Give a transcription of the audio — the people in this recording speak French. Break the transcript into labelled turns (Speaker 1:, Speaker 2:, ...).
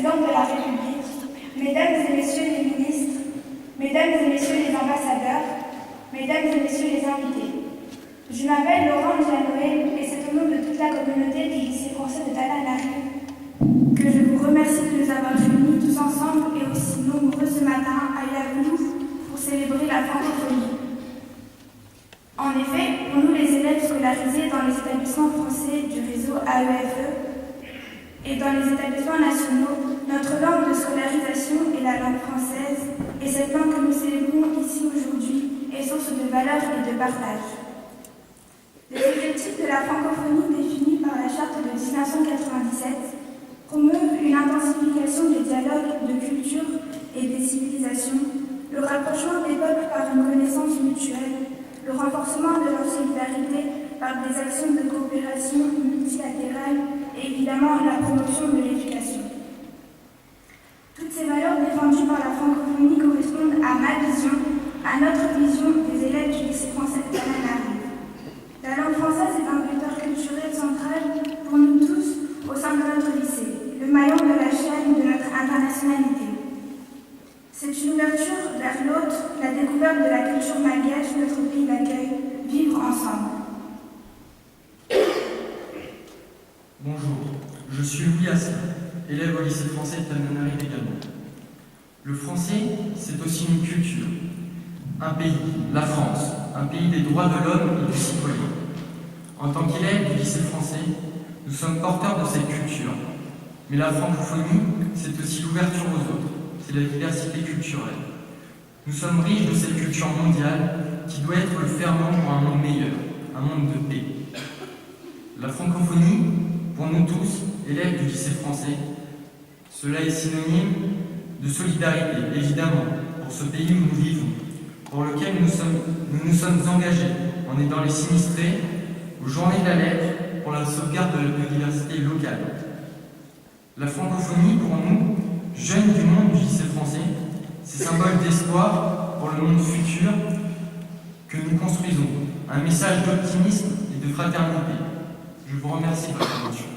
Speaker 1: président de la République, mesdames et messieurs les ministres, mesdames et messieurs les ambassadeurs, mesdames et messieurs les invités. Je m'appelle Laurent Dianoé et c'est au nom de toute la communauté du lycée français de Tananarive que je vous remercie de nous avoir réunis tous ensemble et aussi nombreux ce matin à Yavnou pour célébrer la francophonie. En effet, pour nous les élèves scolarisés dans les établissements français du réseau AEFE et dans les établissements nationaux, notre langue de scolarisation est la langue française et cette langue que nous célébrons ici aujourd'hui est source de valeur et de partage. Les objectifs de la francophonie définis par la charte de 1997 promeuvent une intensification des dialogues de culture et des civilisations, le rapprochement des peuples par une connaissance mutuelle, le renforcement de leur solidarité par des actions de coopération multilatérale et évidemment la promotion de l'éducation. Toutes ces valeurs défendues par la francophonie correspondent à ma vision, à notre vision des élèves du lycée français de Tananarive. La langue française est un vecteur culturel central pour nous tous au sein de notre lycée, le maillon de la chaîne de notre internationalité. C'est une ouverture vers l'autre, la découverte de la culture malgache, notre pays d'accueil, vivre ensemble.
Speaker 2: Bonjour, je suis Louis Asselin, élève au lycée français de Tananarive également. Le français, c'est aussi une culture, un pays, la France, un pays des droits de l'homme et du citoyen. En tant qu'élève du lycée français, nous sommes porteurs de cette culture. Mais la francophonie, c'est aussi l'ouverture aux autres, c'est la diversité culturelle. Nous sommes riches de cette culture mondiale qui doit être le ferment pour un monde meilleur, un monde de paix. La francophonie, pour nous tous, élèves du lycée français, cela est synonyme de solidarité, évidemment, pour ce pays où nous vivons, pour lequel nous nous sommes engagés en aidant les sinistrés aux Journées de la Lettre pour la sauvegarde de la biodiversité locale. La francophonie, pour nous, jeunes du monde du lycée français, c'est symbole d'espoir pour le monde futur que nous construisons, un message d'optimisme et de fraternité. Je vous remercie de votre attention.